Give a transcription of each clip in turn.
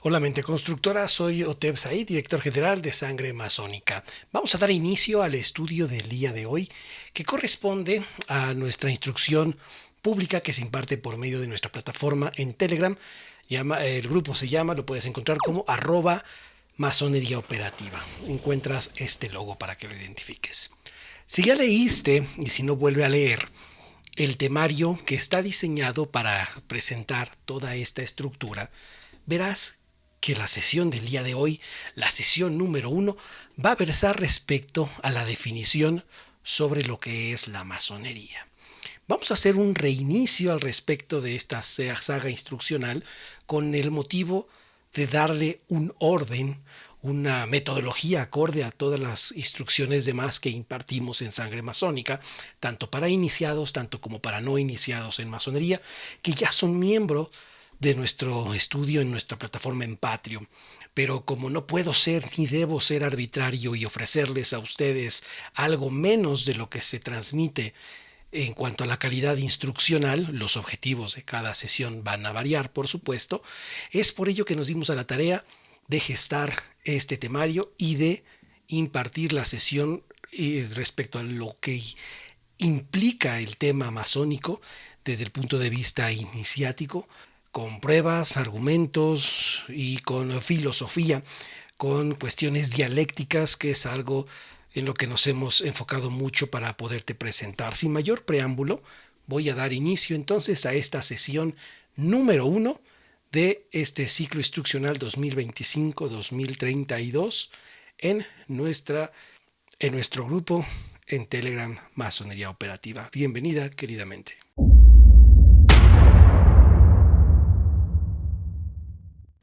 Hola mente constructora, soy Oteb Said, director general de Sangre Masónica. Vamos a dar inicio al estudio del día de hoy, que corresponde a nuestra instrucción pública que se imparte por medio de nuestra plataforma en Telegram. El grupo se llama, lo puedes encontrar como @masonería operativa. Encuentras este logo para que lo identifiques. Si ya leíste, y si no, vuelve a leer el temario que está diseñado para presentar toda esta estructura, verás que la sesión del día de hoy, la sesión número 1, va a versar respecto a la definición sobre lo que es la masonería. Vamos a hacer un reinicio al respecto de esta saga instruccional con el motivo de darle un orden, una metodología acorde a todas las instrucciones demás que impartimos en Sangre Masónica, tanto para iniciados, tanto como para no iniciados en masonería, que ya son miembros de nuestro estudio en nuestra plataforma en Patreon. Pero como no puedo ser ni debo ser arbitrario y ofrecerles a ustedes algo menos de lo que se transmite en cuanto a la calidad instruccional, los objetivos de cada sesión van a variar, por supuesto. Es por ello que nos dimos a la tarea de gestar este temario y de impartir la sesión respecto a lo que implica el tema masónico desde el punto de vista iniciático, con pruebas, argumentos y con filosofía, con cuestiones dialécticas, que es algo en lo que nos hemos enfocado mucho para poderte presentar. Sin mayor preámbulo, voy a dar inicio entonces a esta sesión número 1 de este ciclo instruccional 2025-2032 en nuestro grupo en Telegram Masonería Operativa. Bienvenida, queridamente.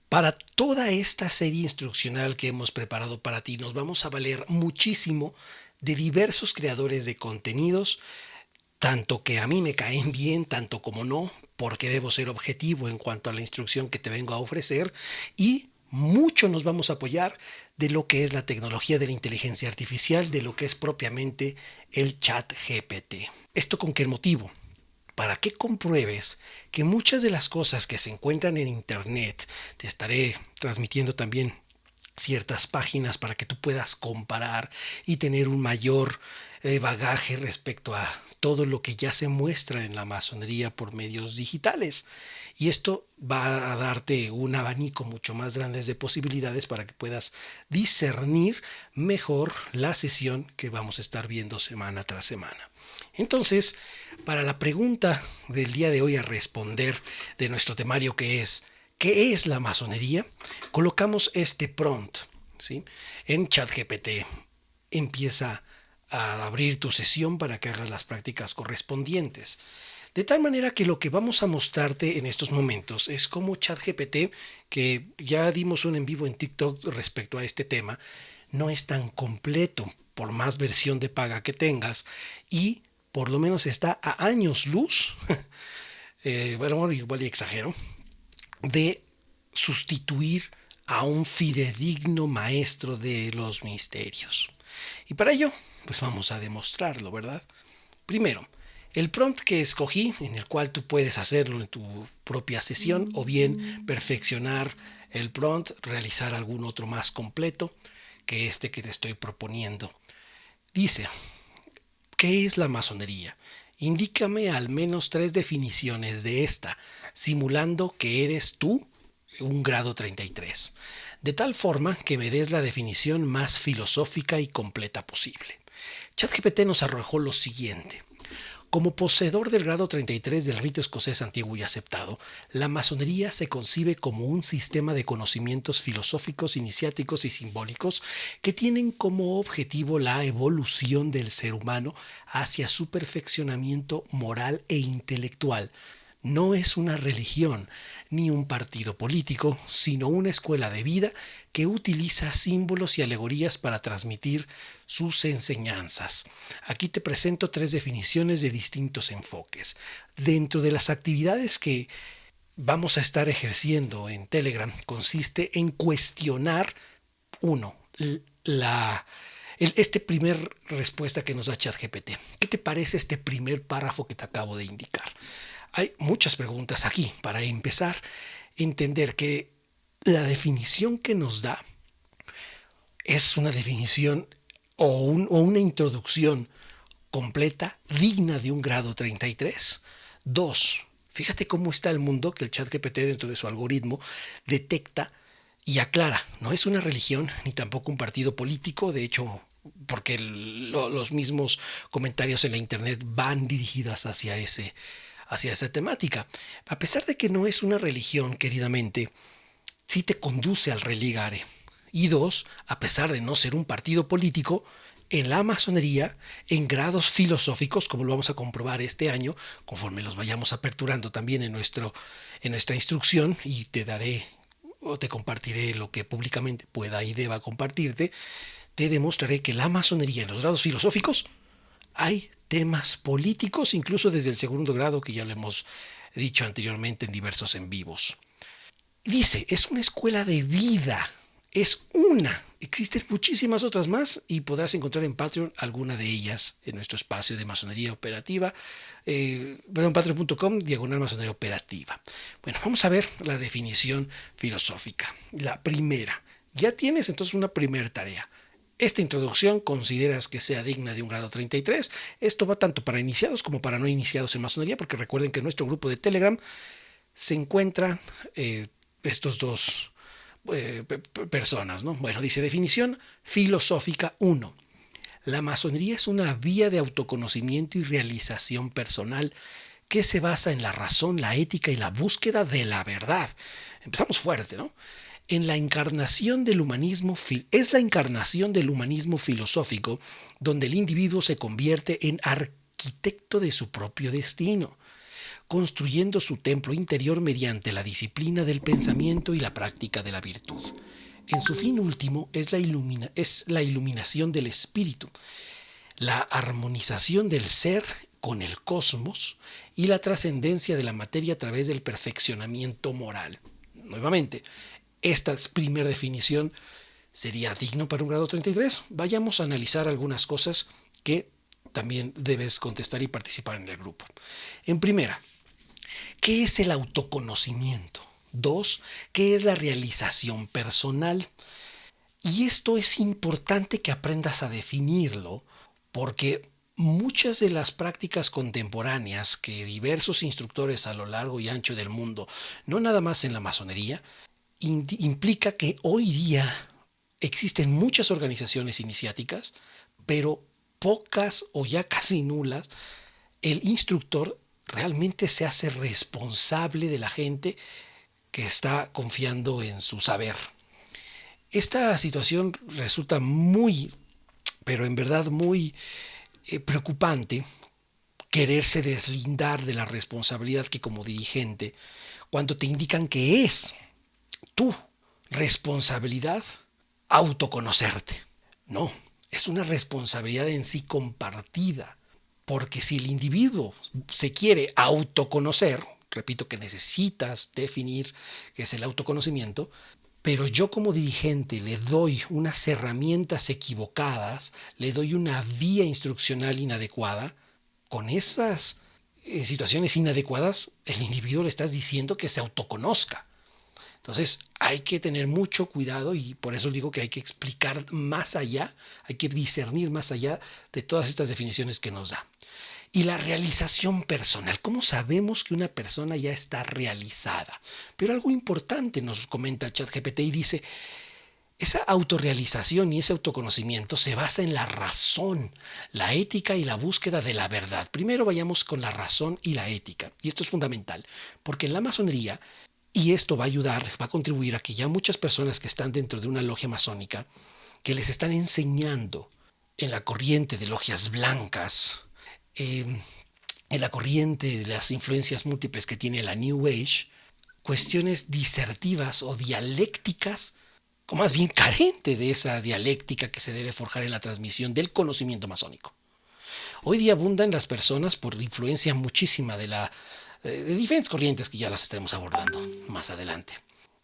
Para toda esta serie instruccional que hemos preparado para ti, nos vamos a valer muchísimo de diversos creadores de contenidos, tanto que a mí me caen bien, tanto como no, porque debo ser objetivo en cuanto a la instrucción que te vengo a ofrecer, y mucho nos vamos a apoyar de lo que es la tecnología de la inteligencia artificial, de lo que es propiamente el chat GPT. ¿Esto con qué motivo? Para que compruebes que muchas de las cosas que se encuentran en internet, te estaré transmitiendo también ciertas páginas para que tú puedas comparar y tener un mayor bagaje respecto a todo lo que ya se muestra en la masonería por medios digitales. Y esto va a darte un abanico mucho más grande de posibilidades para que puedas discernir mejor la sesión que vamos a estar viendo semana tras semana. Entonces, para la pregunta del día de hoy a responder de nuestro temario, que es ¿qué es la masonería?, colocamos este prompt, ¿sí? En ChatGPT. Empieza a abrir tu sesión para que hagas las prácticas correspondientes. De tal manera que lo que vamos a mostrarte en estos momentos es cómo ChatGPT, que ya dimos un en vivo en TikTok respecto a este tema, no es tan completo por más versión de paga que tengas, y por lo menos está a años luz, bueno, igual y exagero, de sustituir a un fidedigno maestro de los misterios. Y para ello, pues vamos a demostrarlo, ¿verdad? Primero, el prompt que escogí, en el cual tú puedes hacerlo en tu propia sesión o bien perfeccionar el prompt, realizar algún otro más completo que este que te estoy proponiendo. Dice: ¿qué es la masonería? Indícame al menos 3 definiciones de esta, simulando que eres tú un grado 33, de tal forma que me des la definición más filosófica y completa posible. ChatGPT nos arrojó lo siguiente: como poseedor del grado 33 del rito escocés antiguo y aceptado, la masonería se concibe como un sistema de conocimientos filosóficos, iniciáticos y simbólicos que tienen como objetivo la evolución del ser humano hacia su perfeccionamiento moral e intelectual. No es una religión ni un partido político, sino una escuela de vida que utiliza símbolos y alegorías para transmitir sus enseñanzas. Aquí te presento 3 definiciones de distintos enfoques. Dentro de las actividades que vamos a estar ejerciendo en Telegram, consiste en cuestionar, uno, este primer respuesta que nos da ChatGPT. ¿Qué te parece este primer párrafo que te acabo de indicar? Hay muchas preguntas aquí. Para empezar, entender que La definición que nos da es una definición o una introducción completa, digna de un grado 33. Dos, fíjate cómo está el mundo que el ChatGPT dentro de su algoritmo detecta y aclara. No es una religión ni tampoco un partido político. De hecho, porque los mismos comentarios en la internet van dirigidas hacia esa temática. A pesar de que no es una religión, queridamente, sí te conduce al religare. Y dos, a pesar de no ser un partido político, en la masonería, en grados filosóficos, como lo vamos a comprobar este año, conforme los vayamos aperturando también en nuestra instrucción, y te daré o te compartiré lo que públicamente pueda y deba compartirte, te demostraré que la masonería en los grados filosóficos hay temas políticos, incluso desde el segundo grado, que ya lo hemos dicho anteriormente en diversos en vivos. Dice, es una escuela de vida. Es una. Existen muchísimas otras más y podrás encontrar en Patreon alguna de ellas en nuestro espacio de masonería operativa, pero en patreon.com/masonería operativa. Bueno, vamos a ver la definición filosófica. La primera. Ya tienes entonces una primera tarea. Esta introducción consideras que sea digna de un grado 33. Esto va tanto para iniciados como para no iniciados en masonería, porque recuerden que en nuestro grupo de Telegram se encuentran estos dos personas, ¿no? Bueno, dice definición filosófica 1. La masonería es una vía de autoconocimiento y realización personal que se basa en la razón, la ética y la búsqueda de la verdad. Empezamos fuerte, ¿no? En la encarnación del humanismo, es la encarnación del humanismo filosófico, donde el individuo se convierte en arquitecto de su propio destino, construyendo su templo interior mediante la disciplina del pensamiento y la práctica de la virtud. En su fin último es la iluminación del espíritu, la armonización del ser con el cosmos y la trascendencia de la materia a través del perfeccionamiento moral. Nuevamente, esta primera definición sería digno para un grado 33. Vayamos a analizar algunas cosas que también debes contestar y participar en el grupo. En primera, ¿qué es el autoconocimiento? 2. ¿Qué es la realización personal? Y esto es importante que aprendas a definirlo, porque muchas de las prácticas contemporáneas que diversos instructores a lo largo y ancho del mundo, no nada más en la masonería, implica que hoy día existen muchas organizaciones iniciáticas, pero pocas o ya casi nulas, el instructor realmente se hace responsable de la gente que está confiando en su saber. Esta situación resulta muy, pero en verdad muy preocupante, quererse deslindar de la responsabilidad que como dirigente, cuando te indican que es tu responsabilidad autoconocerte. No, es una responsabilidad en sí compartida, porque si el individuo se quiere autoconocer, repito que necesitas definir qué es el autoconocimiento, pero yo como dirigente le doy unas herramientas equivocadas, le doy una vía instruccional inadecuada, con esas situaciones inadecuadas, el individuo le estás diciendo que se autoconozca. Entonces hay que tener mucho cuidado y por eso digo que hay que explicar más allá, hay que discernir más allá de todas estas definiciones que nos da. Y la realización personal. ¿Cómo sabemos que una persona ya está realizada? Pero algo importante nos comenta ChatGPT y dice, esa autorrealización y ese autoconocimiento se basa en la razón, la ética y la búsqueda de la verdad. Primero vayamos con la razón y la ética. Y esto es fundamental, porque en la masonería, y esto va a ayudar, va a contribuir a que ya muchas personas que están dentro de una logia masónica, que les están enseñando en la corriente de logias blancas, en la corriente de las influencias múltiples que tiene la New Age, cuestiones disertivas o dialécticas, o más bien carente de esa dialéctica que se debe forjar en la transmisión del conocimiento masónico. Hoy día abundan las personas por influencia muchísima de diferentes corrientes que ya las estaremos abordando más adelante.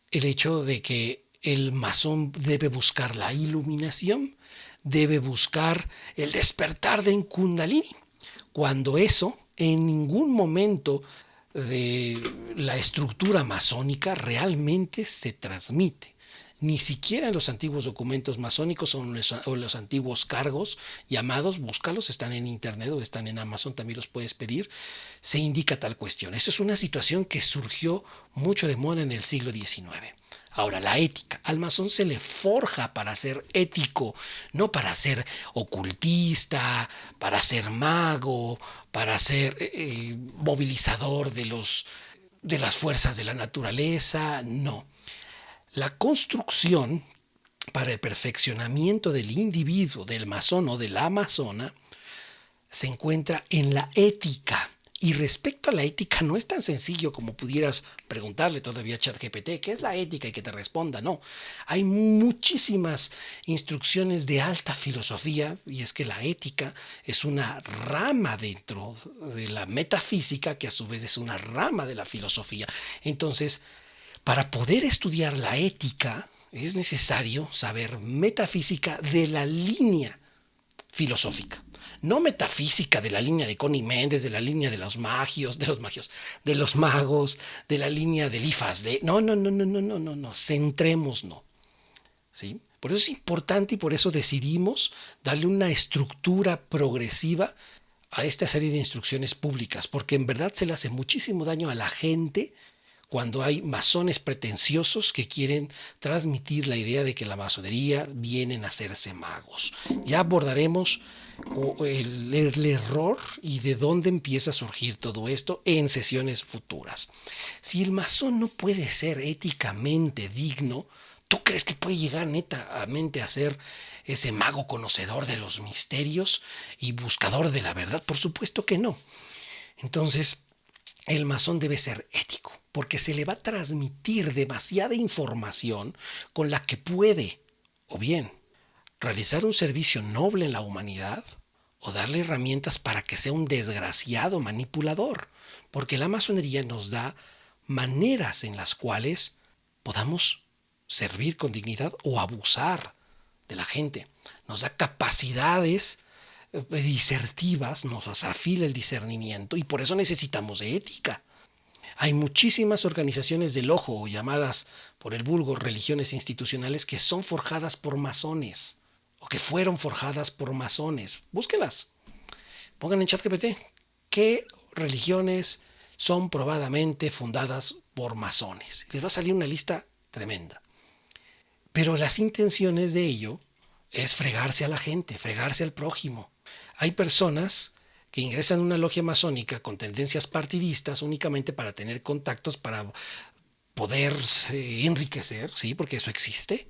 El hecho de que el masón debe buscar la iluminación, debe buscar el despertar de Kundalini, cuando eso en ningún momento de la estructura masónica realmente se transmite. Ni siquiera en los antiguos documentos masónicos o en los antiguos cargos llamados, búscalos, están en internet o están en Amazon, también los puedes pedir, se indica tal cuestión. Eso es una situación que surgió mucho de moda en el siglo XIX. Ahora, la ética. Al masón se le forja para ser ético, no para ser ocultista, para ser mago, para ser movilizador de las fuerzas de la naturaleza, no. La construcción para el perfeccionamiento del individuo, del masón o de la amazona, se encuentra en la ética. Y respecto a la ética no es tan sencillo como pudieras preguntarle todavía a ChatGPT qué es la ética y que te responda. No, hay muchísimas instrucciones de alta filosofía y es que la ética es una rama dentro de la metafísica que a su vez es una rama de la filosofía. Entonces, para poder estudiar la ética es necesario saber metafísica de la línea filosófica. No metafísica de la línea de Connie Méndez, de la línea de los de los magos, de la línea del IFASD. No, no, no, no, no, no, no, no. Centrémonos, no. ¿Sí? Por eso es importante y por eso decidimos darle una estructura progresiva a esta serie de instrucciones públicas, porque en verdad se le hace muchísimo daño a la gente cuando hay masones pretenciosos que quieren transmitir la idea de que la masonería vienen a hacerse magos. Ya abordaremos el error y de dónde empieza a surgir todo esto en sesiones futuras. Si el masón no puede ser éticamente digno, ¿tú crees que puede llegar netamente a ser ese mago conocedor de los misterios y buscador de la verdad? Por supuesto que no. Entonces, el masón debe ser ético, porque se le va a transmitir demasiada información con la que puede, o bien, realizar un servicio noble en la humanidad, o darle herramientas para que sea un desgraciado manipulador, porque la masonería nos da maneras en las cuales podamos servir con dignidad o abusar de la gente. Nos da capacidades disertivas, nos afila el discernimiento y por eso necesitamos de ética. Hay muchísimas organizaciones del ojo, llamadas por el vulgo religiones institucionales, que son forjadas por masones o que fueron forjadas por masones. Búsquenlas. Pongan en ChatGPT qué religiones son probadamente fundadas por masones. Les va a salir una lista tremenda. Pero las intenciones de ello es fregarse a la gente, fregarse al prójimo. Hay personas que ingresan en una logia masónica con tendencias partidistas únicamente para tener contactos, para poderse enriquecer, ¿sí? Porque eso existe.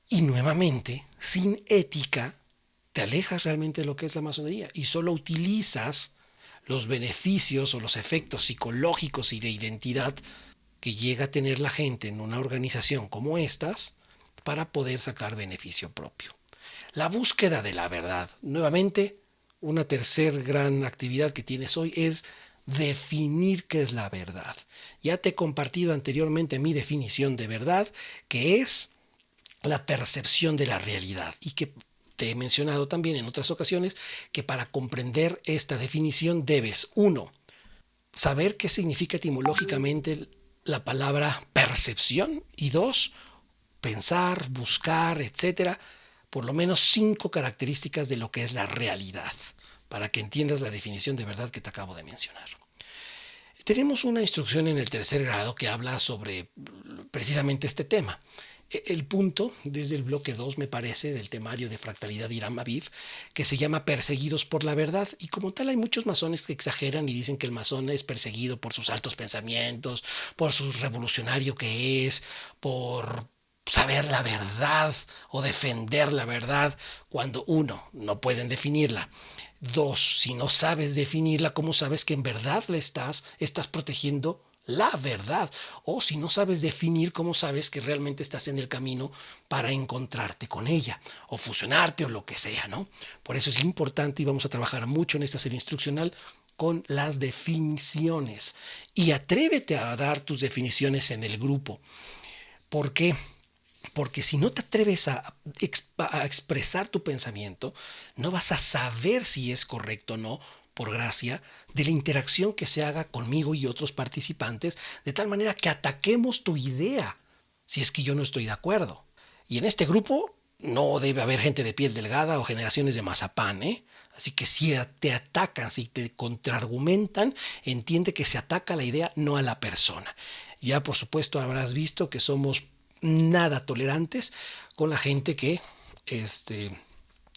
Y nuevamente, sin ética, te alejas realmente de lo que es la masonería y solo utilizas los beneficios o los efectos psicológicos y de identidad que llega a tener la gente en una organización como estas para poder sacar beneficio propio. La búsqueda de la verdad. Nuevamente, una tercer gran actividad que tienes hoy es definir qué es la verdad. Ya te he compartido anteriormente mi definición de verdad, que es la percepción de la realidad y que te he mencionado también en otras ocasiones que para comprender esta definición debes, uno, saber qué significa etimológicamente la palabra percepción y dos, pensar, buscar, etcétera, por lo menos 5 características de lo que es la realidad, para que entiendas la definición de verdad que te acabo de mencionar. Tenemos una instrucción en el tercer grado que habla sobre precisamente este tema. El punto, desde el bloque 2 me parece, del temario de fractalidad de Irán Aviv, que se llama Perseguidos por la Verdad. Y como tal hay muchos masones que exageran y dicen que el masón es perseguido por sus altos pensamientos, por su revolucionario que es, por saber la verdad o defender la verdad, cuando uno, no pueden definirla. Dos, si no sabes definirla, ¿cómo sabes que en verdad le estás protegiendo la verdad? O si no sabes definir, ¿cómo sabes que realmente estás en el camino para encontrarte con ella o fusionarte o lo que sea, ¿no? Por eso es importante y vamos a trabajar mucho en esta serie instruccional con las definiciones. Y atrévete a dar tus definiciones en el grupo. ¿Por qué? Porque si no te atreves a expresar tu pensamiento, no vas a saber si es correcto o no, por gracia, de la interacción que se haga conmigo y otros participantes, de tal manera que ataquemos tu idea, si es que yo no estoy de acuerdo. Y en este grupo no debe haber gente de piel delgada o generaciones de mazapán, ¿eh? Así que si te atacan, si te contraargumentan, entiende que se ataca a la idea, no a la persona. Ya por supuesto habrás visto que somos nada tolerantes con la gente que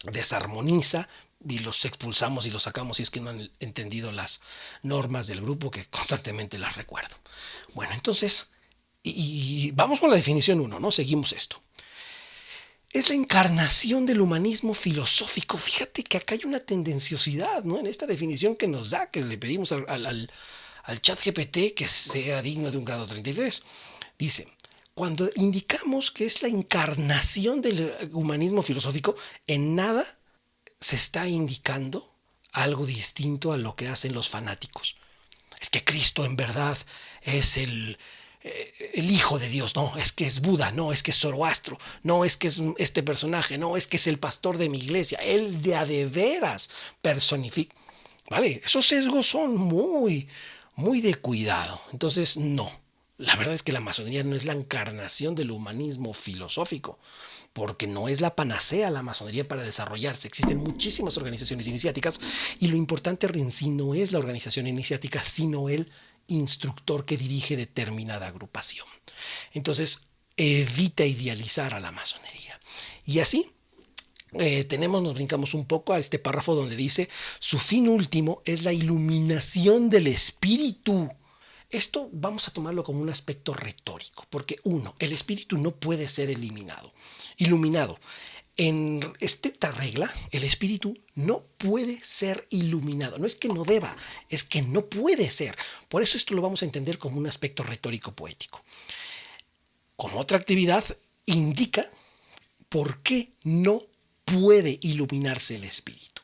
desarmoniza y los expulsamos y los sacamos si es que no han entendido las normas del grupo, que constantemente las recuerdo. Bueno, entonces, y vamos con la definición 1, ¿no? Seguimos esto. Es la encarnación del humanismo filosófico. Fíjate que acá hay una tendenciosidad, ¿no? En esta definición que nos da, que le pedimos al chat GPT que sea digno de un grado 33. Dice, cuando indicamos que es la encarnación del humanismo filosófico, en nada se está indicando algo distinto a lo que hacen los fanáticos. Es que Cristo en verdad es el Hijo de Dios, no, es que es Buda, no, es que es Zoroastro, no, es que es este personaje, no, es que es el pastor de mi iglesia, él de a de veras personifica. Vale, esos sesgos son muy, muy de cuidado. Entonces, no, la verdad es que la masonería no es la encarnación del humanismo filosófico, porque no es la panacea la masonería para desarrollarse. Existen muchísimas organizaciones iniciáticas y lo importante en sí no es la organización iniciática, sino el instructor que dirige determinada agrupación. Entonces, evita idealizar a la masonería. Y así nos brincamos un poco a este párrafo donde dice, su fin último es la iluminación del espíritu. Esto vamos a tomarlo como un aspecto retórico, porque el espíritu no puede ser iluminado. En estricta regla, el espíritu no puede ser iluminado. No es que no deba, es que no puede ser. Por eso esto lo vamos a entender como un aspecto retórico poético. Como otra actividad, indica por qué no puede iluminarse el espíritu.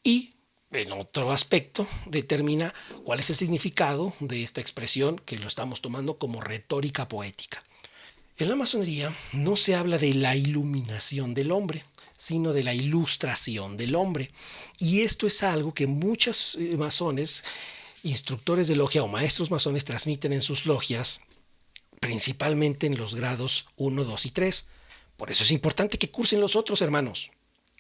Y en otro aspecto, determina cuál es el significado de esta expresión que lo estamos tomando como retórica poética. En la masonería no se habla de la iluminación del hombre, sino de la ilustración del hombre. Y esto es algo que muchos masones, instructores de logia o maestros masones transmiten en sus logias, principalmente en los grados 1, 2 y 3. Por eso es importante que cursen los otros, hermanos.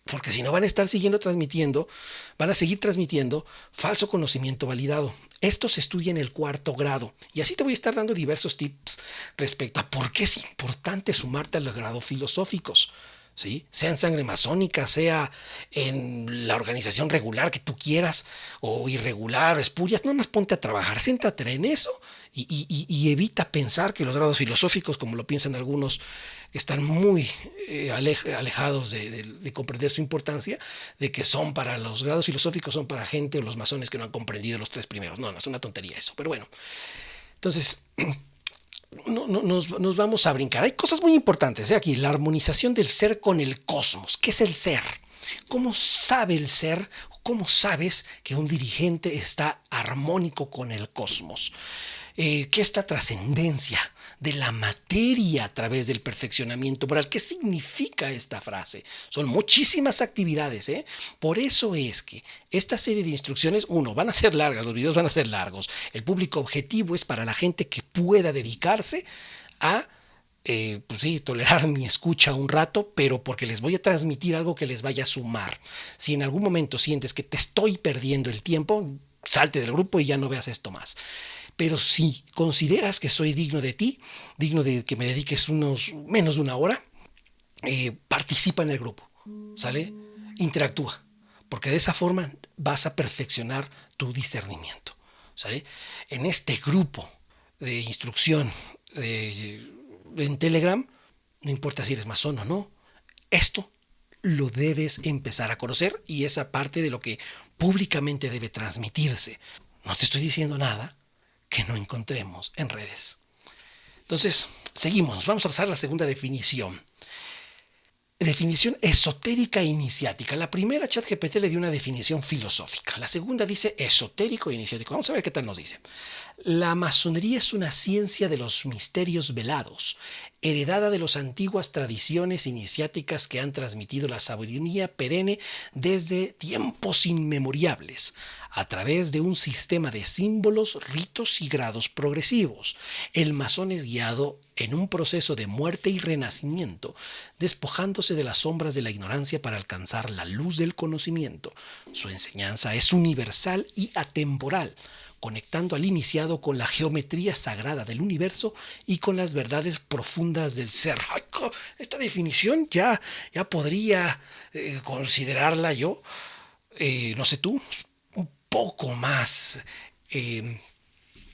Porque si no van a estar van a seguir transmitiendo falso conocimiento validado. Esto se estudia en el 4º grado. Y así te voy a estar dando diversos tips respecto a por qué es importante sumarte a los grados filosóficos. ¿Sí? Sea en sangre masónica, sea en la organización regular que tú quieras, o irregular, o espuria, nada más ponte a trabajar, siéntate en eso y evita pensar que los grados filosóficos, como lo piensan algunos, están muy alejados de comprender su importancia, de que los grados filosóficos son para gente o los masones que no han comprendido los 3 primeros. No, es una tontería eso, pero bueno. Entonces, nos vamos a brincar. Hay cosas muy importantes, aquí, la armonización del ser con el cosmos. ¿Qué es el ser? ¿Cómo sabe el ser? ¿Cómo sabes que un dirigente está armónico con el cosmos? ¿Qué es la trascendencia de la materia a través del perfeccionamiento moral? ¿Qué significa esta frase? Son muchísimas actividades, ¿eh? Por eso es que esta serie de instrucciones, van a ser largas, los videos van a ser largos. El público objetivo es para la gente que pueda dedicarse a tolerar mi escucha un rato, pero porque les voy a transmitir algo que les vaya a sumar. Si en algún momento sientes que te estoy perdiendo el tiempo, salte del grupo y ya no veas esto más. Pero si consideras que soy digno de ti, digno de que me dediques menos de 1 hora, participa en el grupo, ¿sale? Interactúa, porque de esa forma vas a perfeccionar tu discernimiento, ¿sale? En este grupo de instrucción en Telegram, no importa si eres masón o no, esto lo debes empezar a conocer y esa parte de lo que públicamente debe transmitirse. No te estoy diciendo nada que no encontremos en redes. Entonces, seguimos. Vamos a pasar a la segunda definición. Definición esotérica e iniciática. La primera, ChatGPT le dio una definición filosófica. La segunda dice esotérico e iniciático. Vamos a ver qué tal nos dice. La masonería es una ciencia de los misterios velados, heredada de las antiguas tradiciones iniciáticas que han transmitido la sabiduría perenne desde tiempos inmemoriales, a través de un sistema de símbolos, ritos y grados progresivos. El masón es guiado en un proceso de muerte y renacimiento, despojándose de las sombras de la ignorancia para alcanzar la luz del conocimiento. Su enseñanza es universal y atemporal, conectando al iniciado con la geometría sagrada del universo y con las verdades profundas del ser. Ay, esta definición ya podría considerarla yo, no sé tú, un poco más que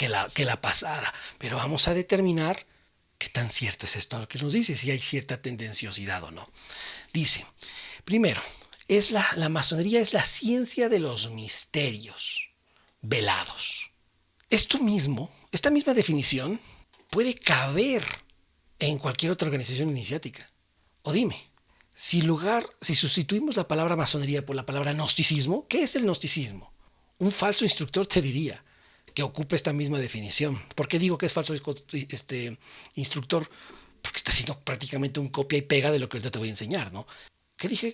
la pasada, pero vamos a determinar qué tan cierto es esto que nos dice, si hay cierta tendenciosidad o no. Dice, primero, la masonería es la ciencia de los misterios velados. Esta misma definición puede caber en cualquier otra organización iniciática. O dime, si sustituimos la palabra masonería por la palabra gnosticismo, ¿qué es el gnosticismo? Un falso instructor te diría que ocupe esta misma definición. ¿Por qué digo que es falso instructor? Porque está haciendo prácticamente un copia y pega de lo que ahorita te voy a enseñar, ¿no? ¿Qué dije?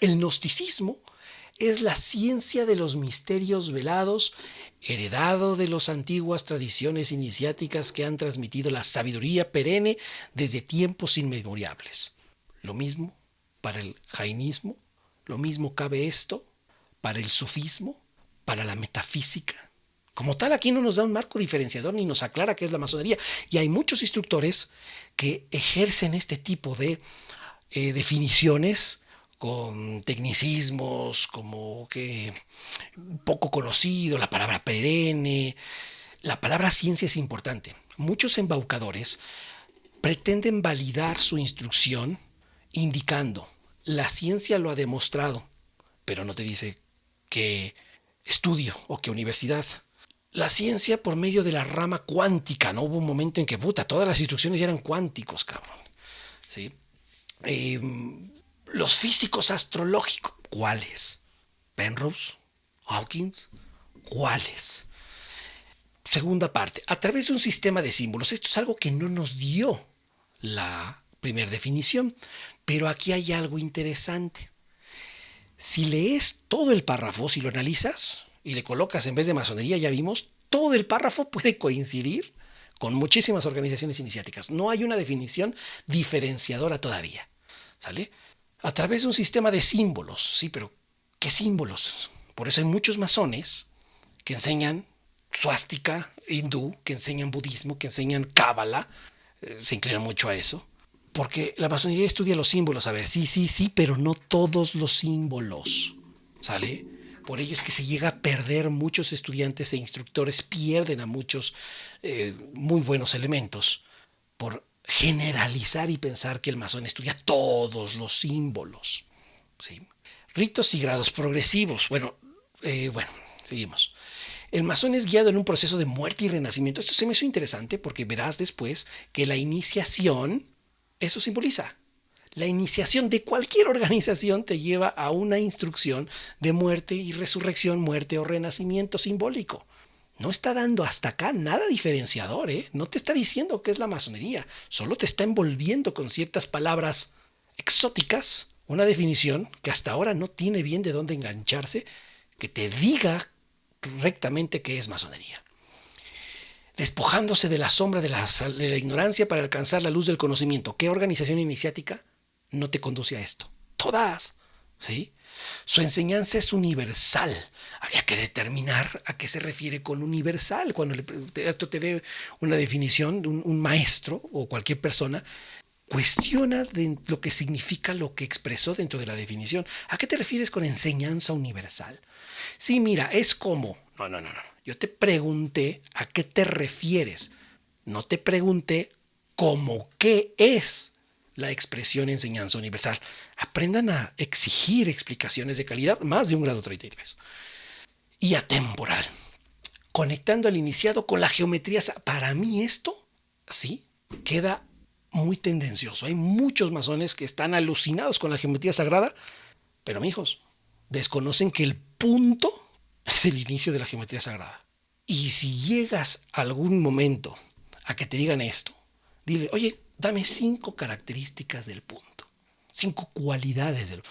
El gnosticismo es la ciencia de los misterios velados, heredado de las antiguas tradiciones iniciáticas que han transmitido la sabiduría perenne desde tiempos inmemorables. Lo mismo para el jainismo, lo mismo cabe esto para el sufismo, para la metafísica. Como tal, aquí no nos da un marco diferenciador ni nos aclara qué es la masonería. Y hay muchos instructores que ejercen este tipo de definiciones con tecnicismos como que poco conocido, la palabra perenne. La palabra ciencia es importante. Muchos embaucadores pretenden validar su instrucción indicando la ciencia lo ha demostrado, pero no te dice qué estudio o qué universidad. La ciencia por medio de la rama cuántica, ¿no? Hubo un momento en que, todas las instrucciones ya eran cuánticos, cabrón. ¿Sí? Los físicos astrológicos, ¿cuáles? Penrose, Hawkins, ¿cuáles? Segunda parte, a través de un sistema de símbolos. Esto es algo que no nos dio la primera definición, pero aquí hay algo interesante. Si lees todo el párrafo, si lo analizas y le colocas en vez de masonería, ya vimos, todo el párrafo puede coincidir con muchísimas organizaciones iniciáticas. No hay una definición diferenciadora todavía. ¿Sale? A través de un sistema de símbolos. Sí, pero ¿qué símbolos? Por eso hay muchos masones que enseñan suástica hindú, que enseñan budismo, que enseñan cábala. Se inclinan mucho a eso. Porque la masonería estudia los símbolos. A ver, sí, pero no todos los símbolos. ¿Sale? Por ello es que se llega a perder, muchos estudiantes e instructores pierden a muchos muy buenos elementos por generalizar y pensar que el masón estudia todos los símbolos. ¿Sí? Ritos y grados progresivos. Bueno, seguimos. El masón es guiado en un proceso de muerte y renacimiento. Esto se me hizo interesante porque verás después que la iniciación, eso simboliza. La iniciación de cualquier organización te lleva a una instrucción de muerte y resurrección, muerte o renacimiento simbólico. No está dando hasta acá nada diferenciador, ¿eh? No te está diciendo qué es la masonería, solo te está envolviendo con ciertas palabras exóticas, una definición que hasta ahora no tiene bien de dónde engancharse, que te diga rectamente qué es masonería. Despojándose de la sombra de la ignorancia para alcanzar la luz del conocimiento. ¿Qué organización iniciática no te conduce a esto? Todas, ¿sí? Su enseñanza es universal. Habría que determinar a qué se refiere con universal. Cuando esto te dé una definición de un maestro o cualquier persona, cuestiona de lo que significa lo que expresó dentro de la definición. ¿A qué te refieres con enseñanza universal? Sí, mira, es como... No. Yo te pregunté a qué te refieres. No te pregunté cómo qué es la expresión enseñanza universal. Aprendan a exigir explicaciones de calidad, más de un grado 33. Y atemporal. Conectando al iniciado con la geometría. Para mí esto, sí, queda muy tendencioso. Hay muchos masones que están alucinados con la geometría sagrada, pero mijos, desconocen que el punto es el inicio de la geometría sagrada. Y si llegas algún momento a que te digan esto, Dile, oye, dame 5 características del punto, 5 cualidades del...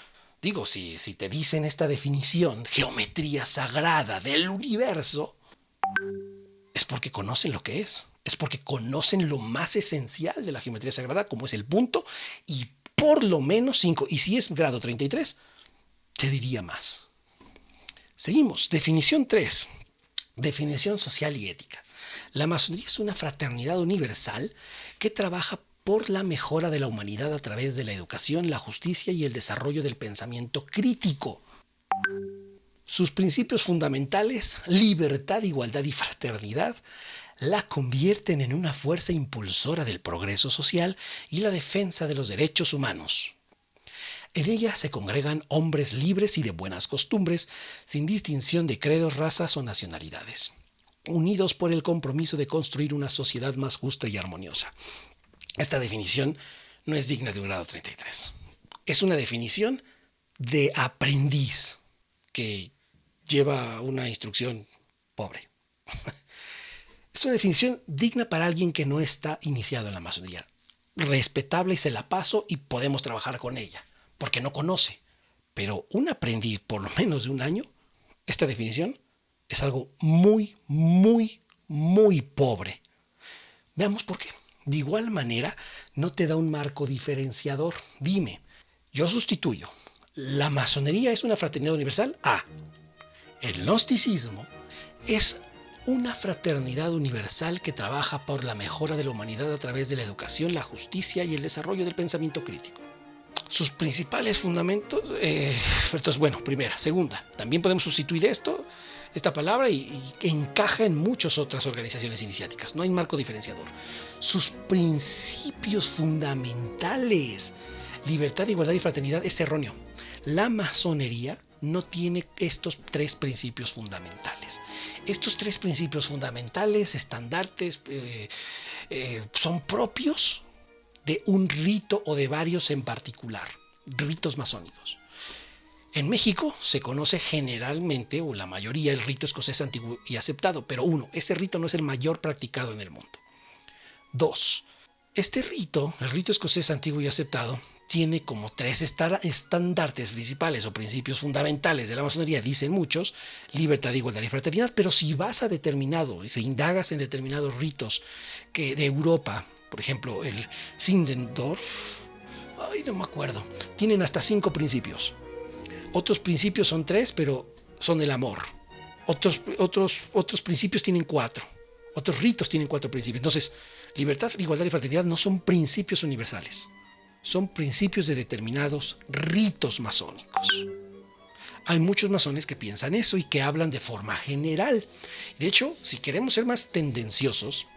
Digo, si te dicen esta definición, geometría sagrada del universo, es porque conocen lo que es porque conocen lo más esencial de la geometría sagrada, como es el punto, y por lo menos 5. Y si es grado 33, te diría más. Seguimos. Definición 3. Definición social y ética. La masonería es una fraternidad universal que trabaja por la mejora de la humanidad a través de la educación, la justicia y el desarrollo del pensamiento crítico. Sus principios fundamentales, libertad, igualdad y fraternidad, la convierten en una fuerza impulsora del progreso social y la defensa de los derechos humanos. En ella se congregan hombres libres y de buenas costumbres, sin distinción de credos, razas o nacionalidades, unidos por el compromiso de construir una sociedad más justa y armoniosa. Esta definición no es digna de un grado 33. Es una definición de aprendiz que lleva una instrucción pobre. Es una definición digna para alguien que no está iniciado en la masonería. Respetable y se la paso y podemos trabajar con ella, porque no conoce. Pero un aprendiz por lo menos de un año, esta definición es algo muy, muy, muy pobre. Veamos por qué. De igual manera, no te da un marco diferenciador. Dime, yo sustituyo. ¿La masonería es una fraternidad universal? A. El gnosticismo es una fraternidad universal que trabaja por la mejora de la humanidad a través de la educación, la justicia y el desarrollo del pensamiento crítico. Sus principales fundamentos, entonces, bueno, primera. Segunda, también podemos sustituir esta palabra y encaja en muchas otras organizaciones iniciáticas. No hay marco diferenciador. Sus principios fundamentales, libertad, igualdad y fraternidad, es erróneo. La masonería no tiene estos 3 principios fundamentales. Estos 3 principios fundamentales, estandartes, son propios de un rito o de varios en particular, ritos masónicos. En México se conoce generalmente, o la mayoría, el rito escocés antiguo y aceptado, pero 1, ese rito no es el mayor practicado en el mundo. 2, este rito, el rito escocés antiguo y aceptado, tiene como 3 estandartes principales o principios fundamentales de la masonería, dicen muchos: libertad, igualdad y fraternidad. Pero si vas a determinado, si indagas en determinados ritos que de Europa, por ejemplo el Zinzendorf, no me acuerdo, tienen hasta 5 principios. Otros principios son 3, pero son el amor. Otros principios tienen 4. Otros ritos tienen 4 principios. Entonces, libertad, igualdad y fraternidad no son principios universales. Son principios de determinados ritos masónicos. Hay muchos masones que piensan eso y que hablan de forma general. De hecho, si queremos ser más tendenciosos,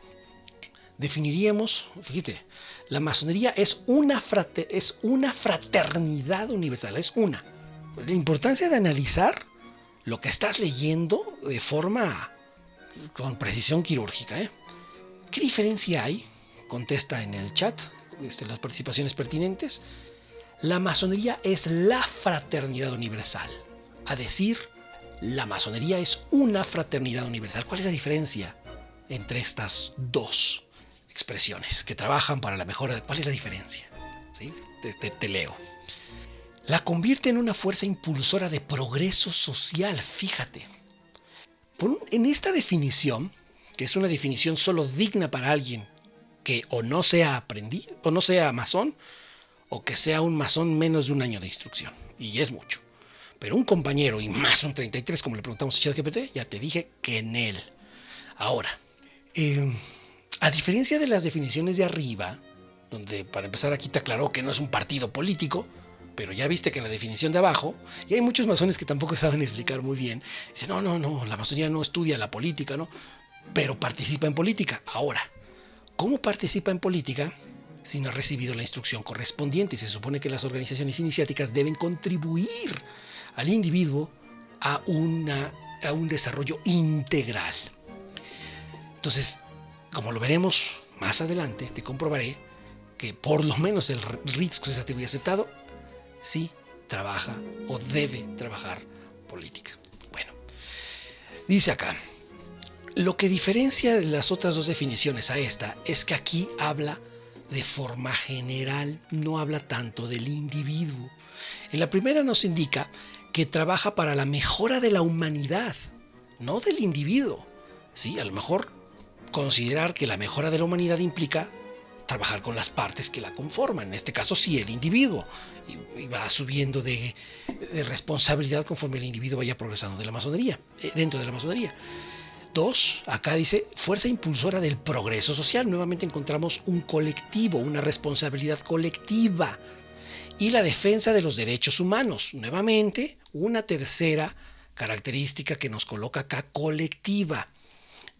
definiríamos, fíjate, la masonería es una fraternidad universal, es una. La importancia de analizar lo que estás leyendo de forma con precisión quirúrgica. ¿Qué diferencia hay? Contesta en el chat las participaciones pertinentes. La masonería es la fraternidad universal. A decir, la masonería es una fraternidad universal. ¿Cuál es la diferencia entre estas 2 expresiones que trabajan para la mejora? ¿Cuál es la diferencia? ¿Sí? Te leo. La convierte en una fuerza impulsora de progreso social. Fíjate. En esta definición, que es una definición solo digna para alguien que o no sea aprendiz, o no sea masón, o que sea un masón menos de un año de instrucción. Y es mucho. Pero un compañero y más un 33, como le preguntamos a ChatGPT, ya te dije que en él. Ahora, a diferencia de las definiciones de arriba, donde para empezar aquí te aclaró que no es un partido político, pero ya viste que en la definición de abajo, y hay muchos masones que tampoco saben explicar muy bien, dicen, no, la masonería no estudia la política, ¿no? Pero participa en política. Ahora, ¿cómo participa en política si no ha recibido la instrucción correspondiente? Y se supone que las organizaciones iniciáticas deben contribuir al individuo a un desarrollo integral. Entonces, como lo veremos más adelante, te comprobaré que por lo menos el rito que se ha aceptado sí trabaja o debe trabajar política. Bueno, dice acá, lo que diferencia de las otras 2 definiciones a esta es que aquí habla de forma general, no habla tanto del individuo. En la primera nos indica que trabaja para la mejora de la humanidad, no del individuo. Sí, a lo mejor considerar que la mejora de la humanidad implica trabajar con las partes que la conforman, en este caso sí el individuo, y va subiendo de responsabilidad conforme el individuo vaya progresando de la masonería, dentro de la masonería. 2, acá dice fuerza impulsora del progreso social. Nuevamente encontramos un colectivo, una responsabilidad colectiva y la defensa de los derechos humanos. Nuevamente, una tercera característica que nos coloca acá, colectiva,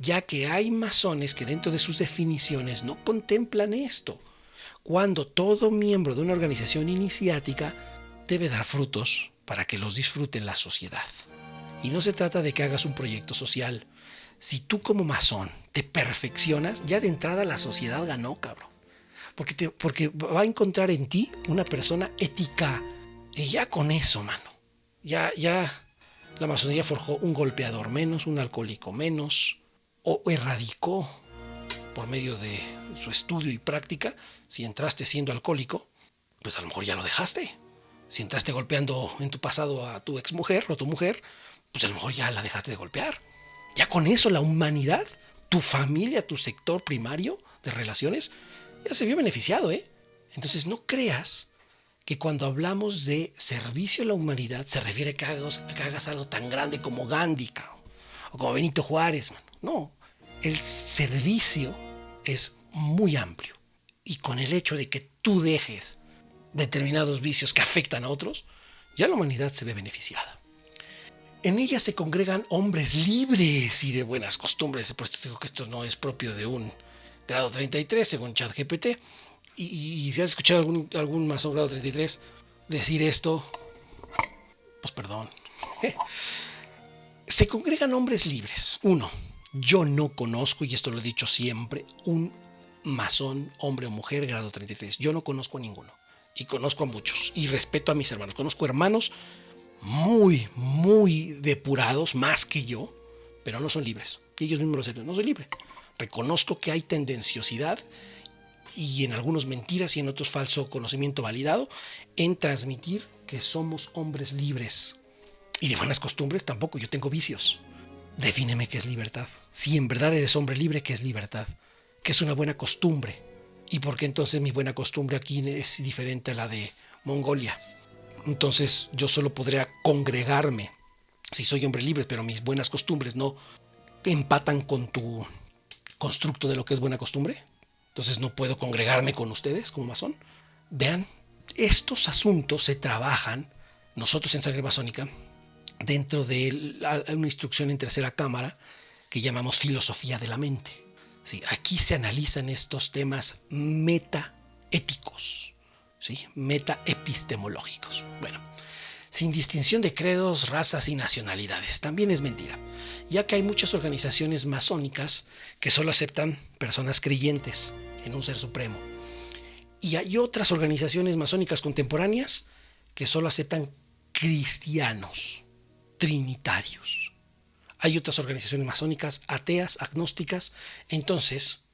ya que hay masones que dentro de sus definiciones no contemplan esto, cuando todo miembro de una organización iniciática debe dar frutos para que los disfrute la sociedad. Y no se trata de que hagas un proyecto social. Si tú como masón te perfeccionas, ya de entrada la sociedad ganó, cabrón. Porque va a encontrar en ti una persona ética. Y ya con eso, mano. Ya la masonería forjó un golpeador menos, un alcohólico menos, o erradicó por medio de su estudio y práctica. Si entraste siendo alcohólico, pues a lo mejor ya lo dejaste. Si entraste golpeando en tu pasado a tu exmujer o tu mujer, pues a lo mejor ya la dejaste de golpear. Ya con eso la humanidad, tu familia, tu sector primario de relaciones, ya se vio beneficiado, ¿eh? Entonces no creas que cuando hablamos de servicio a la humanidad se refiere a que hagas algo tan grande como Gandhi, o como Benito Juárez, mano. No, el servicio es muy amplio. Y con el hecho de que tú dejes determinados vicios que afectan a otros, ya la humanidad se ve beneficiada. En ella se congregan hombres libres y de buenas costumbres. Por esto digo que esto no es propio de un grado 33, según ChatGPT. Y si has escuchado algún masón grado 33 decir esto, pues perdón. Se congregan hombres libres. 1. Yo no conozco, y esto lo he dicho siempre, un masón, hombre o mujer, grado 33. Yo no conozco a ninguno. Y conozco a muchos. Y respeto a mis hermanos. Conozco hermanos muy, muy depurados, más que yo, pero no son libres. Y ellos mismos lo saben, no soy libre. Reconozco que hay tendenciosidad y en algunos mentiras y en otros falso conocimiento validado en transmitir que somos hombres libres. Y de buenas costumbres tampoco, yo tengo vicios. Defíneme qué es libertad. Si en verdad eres hombre libre, ¿qué es libertad? ¿Qué es una buena costumbre? ¿Y por qué entonces mi buena costumbre aquí es diferente a la de Mongolia? Entonces yo solo podría congregarme si soy hombre libre, pero mis buenas costumbres no empatan con tu constructo de lo que es buena costumbre. Entonces no puedo congregarme con ustedes como masón. Vean, estos asuntos se trabajan nosotros en Sangre Masónica dentro de una instrucción en tercera cámara que llamamos filosofía de la mente. Sí, aquí se analizan estos temas metaéticos, ¿sí? Metaepistemológicos. Bueno, sin distinción de credos, razas y nacionalidades. También es mentira, ya que hay muchas organizaciones masónicas que solo aceptan personas creyentes en un ser supremo. Y hay otras organizaciones masónicas contemporáneas que solo aceptan cristianos trinitarios. Hay otras organizaciones masónicas ateas, agnósticas. Entonces,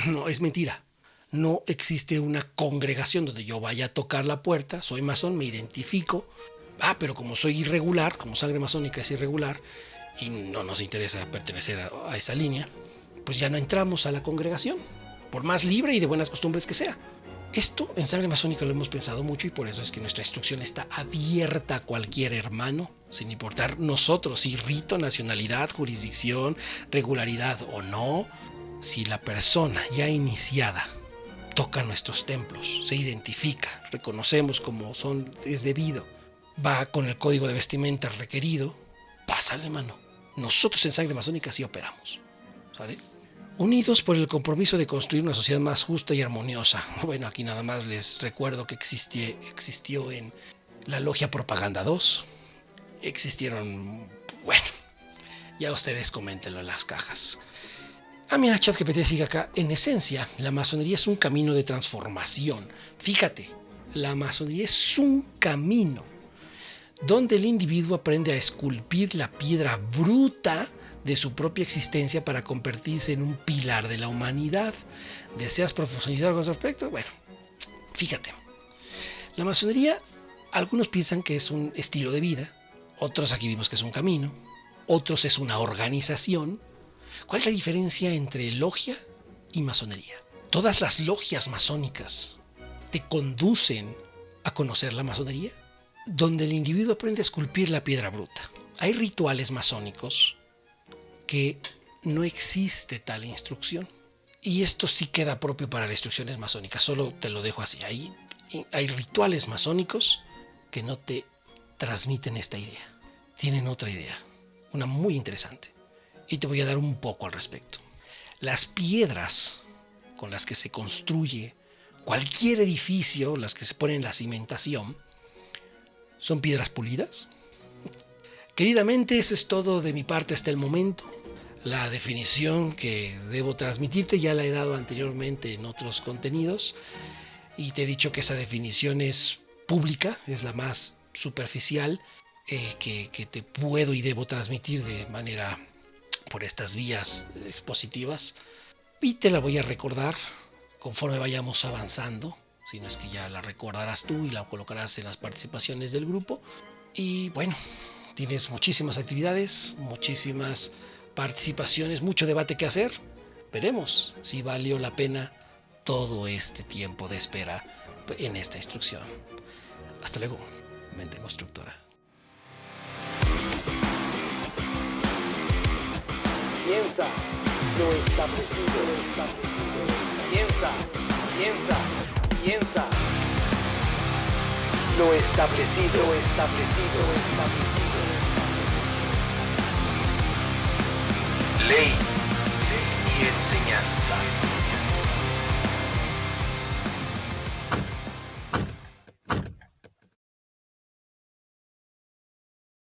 no, es mentira. No existe una congregación donde yo vaya a tocar la puerta, soy masón, me identifico. Pero como soy irregular, como Sangre Masónica es irregular y no nos interesa pertenecer a esa línea, pues ya no entramos a la congregación, por más libre y de buenas costumbres que sea. Esto en Sangre Masónica lo hemos pensado mucho y por eso es que nuestra instrucción está abierta a cualquier hermano, sin importar nosotros si rito, nacionalidad, jurisdicción, regularidad o no. Si la persona ya iniciada toca nuestros templos, se identifica, reconocemos como es debido, va con el código de vestimenta requerido, pásale, mano. Nosotros en Sangre Masónica sí operamos, ¿sale? Unidos por el compromiso de construir una sociedad más justa y armoniosa. Bueno, aquí nada más les recuerdo que existió en la Logia Propaganda 2. Existieron, bueno, ya ustedes coméntenlo en las cajas. Mira, ChatGPT sigue acá. En esencia, la masonería es un camino de transformación. Fíjate, la masonería es un camino donde el individuo aprende a esculpir la piedra bruta de su propia existencia para convertirse en un pilar de la humanidad. ¿Deseas profundizar con ese aspecto? Bueno, fíjate. La masonería, algunos piensan que es un estilo de vida, otros aquí vimos que es un camino, otros es una organización. ¿Cuál es la diferencia entre logia y masonería? ¿Todas las logias masónicas te conducen a conocer la masonería? Donde el individuo aprende a esculpir la piedra bruta. Hay rituales masónicos que no existe tal instrucción. Y esto sí queda propio para las instrucciones masónicas, solo te lo dejo así. Hay rituales masónicos que no te transmiten esta idea. Tienen otra idea, una muy interesante. Y te voy a dar un poco al respecto. Las piedras con las que se construye cualquier edificio, las que se ponen en la cimentación, son piedras pulidas. Queridamente, eso es todo de mi parte hasta el momento. La definición que debo transmitirte ya la he dado anteriormente en otros contenidos y te he dicho que esa definición es pública, es la más superficial que te puedo y debo transmitir de manera por estas vías expositivas, y te la voy a recordar conforme vayamos avanzando, si no es que ya la recordarás tú y la colocarás en las participaciones del grupo. Y bueno, tienes muchísimas actividades, muchísimas participaciones, mucho debate que hacer. Veremos si valió la pena todo este tiempo de espera en esta instrucción. Hasta luego, mente constructora. Piensa, lo establecido, piensa, piensa, piensa. Lo establecido, Ley y enseñanza.